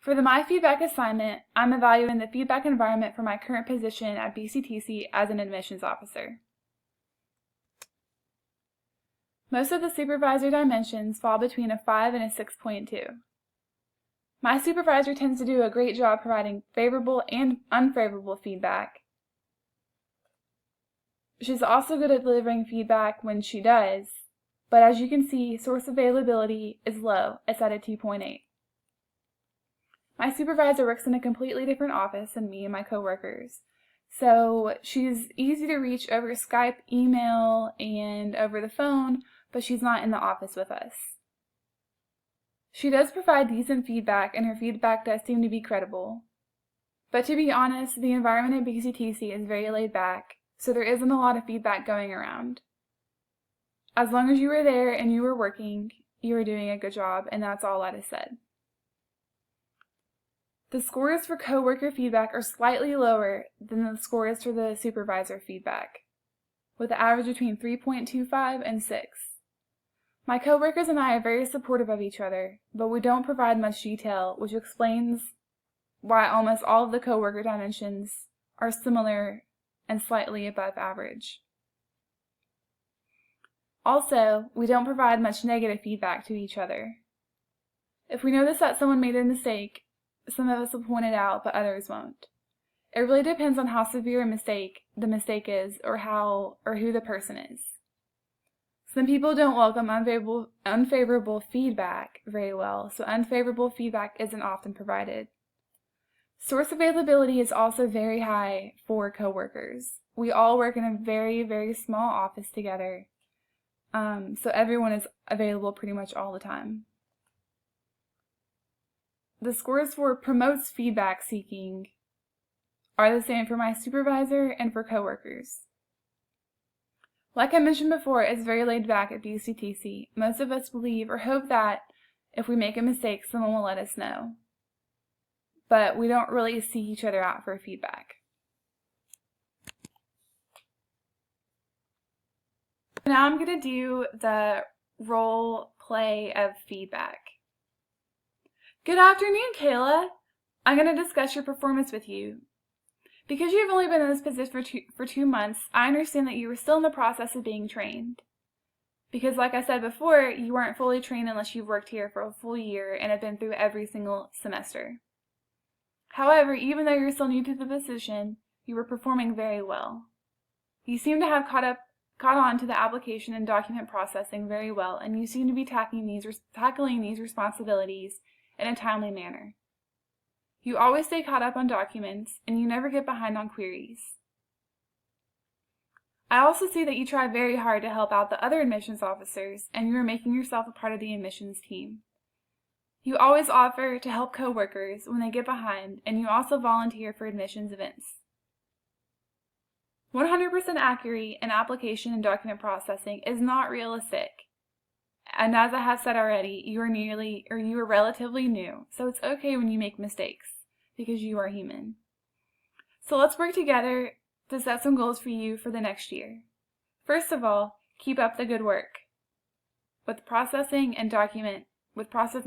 For the My Feedback assignment, I'm evaluating the feedback environment for my current position at BCTC as an admissions officer. Most of the supervisor dimensions fall between a 5 and a 6.2. My supervisor tends to do a great job providing favorable and unfavorable feedback. She's also good at delivering feedback when she does, but as you can see, source availability is low. It's at a 2.8. My supervisor works in a completely different office than me and my coworkers, so she's easy to reach over Skype, email, and over the phone, but she's not in the office with us. She does provide decent feedback, and her feedback does seem to be credible. But to be honest, the environment at BCTC is very laid back, so there isn't a lot of feedback going around. As long as you were there and you were working, you were doing a good job, and that's all that is said. The scores for coworker feedback are slightly lower than the scores for the supervisor feedback, with an average between 3.25 and 6. My coworkers and I are very supportive of each other, but we don't provide much detail, which explains why almost all of the coworker dimensions are similar and slightly above average. Also, we don't provide much negative feedback to each other. If we notice that someone made a mistake, some of us will point it out, but others won't. It really depends on how severe the mistake is, or who the person is. Some people don't welcome unfavorable feedback very well, so unfavorable feedback isn't often provided. Source availability is also very high for coworkers. We all work in a very, very small office together, so everyone is available pretty much all the time. The scores for promotes feedback seeking are the same for my supervisor and for coworkers. Like I mentioned before, it's very laid back at BCTC. Most of us believe or hope that if we make a mistake, someone will let us know. But we don't really seek each other out for feedback. Now I'm going to do the role play of feedback. Good afternoon, Kayla. I'm going to discuss your performance with you. Because you've only been in this position for 2 months, I understand that you were still in the process of being trained. Because like I said before, you weren't fully trained unless you've worked here for a full year and have been through every single semester. However, even though you're still new to the position, you were performing very well. You seem to have caught on to the application and document processing very well, and you seem to be tackling these responsibilities in a timely manner. You always stay caught up on documents, and you never get behind on queries. I also see that you try very hard to help out the other admissions officers, and you are making yourself a part of the admissions team. You always offer to help coworkers when they get behind, and you also volunteer for admissions events. 100% accuracy in application and document processing is not realistic. And as I have said already, you are relatively new, so it's okay when you make mistakes, because you are human. So let's work together to set some goals for you for the next year. First of all, keep up the good work with processing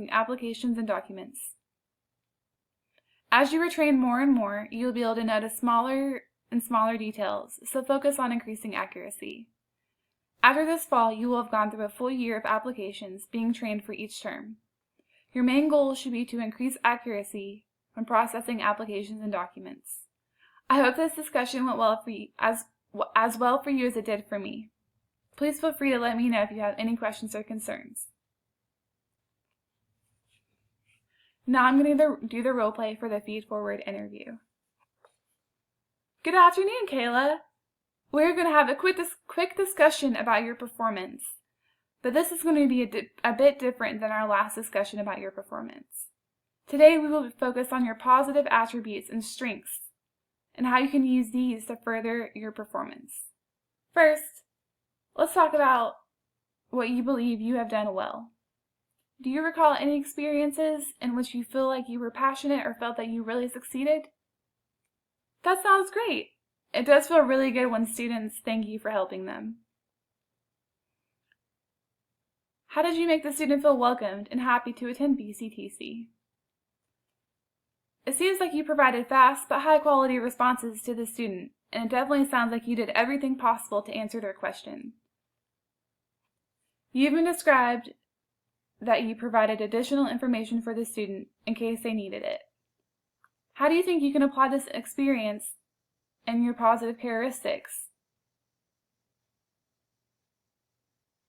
applications and documents. As you are trained more and more, you'll be able to notice smaller and smaller details, so focus on increasing accuracy. After this fall, you will have gone through a full year of applications, being trained for each term. Your main goal should be to increase accuracy when processing applications and documents. I hope this discussion went well for you, as well for you as it did for me. Please feel free to let me know if you have any questions or concerns. Now I'm going to do the role play for the Feed Forward interview. Good afternoon, Kayla. We're going to have a quick discussion about your performance, but this is going to be a bit different than our last discussion about your performance. Today we will focus on your positive attributes and strengths, and how you can use these to further your performance. First, let's talk about what you believe you have done well. Do you recall any experiences in which you feel like you were passionate or felt that you really succeeded? That sounds great. It does feel really good when students thank you for helping them. How did you make the student feel welcomed and happy to attend BCTC? It seems like you provided fast but high-quality responses to the student, and it definitely sounds like you did everything possible to answer their question. You even described that you provided additional information for the student in case they needed it. How do you think you can apply this experience and your positive characteristics,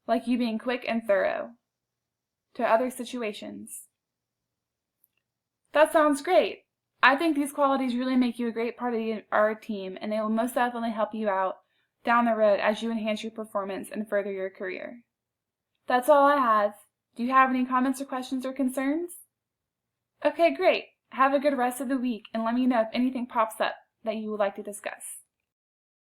like you being quick and thorough, to other situations? That sounds great. I think these qualities really make you a great part of our team, and they will most definitely help you out down the road as you enhance your performance and further your career. That's all I have. Do you have any comments or questions or concerns? Okay, great. Have a good rest of the week, and let me know if anything pops up that you would like to discuss.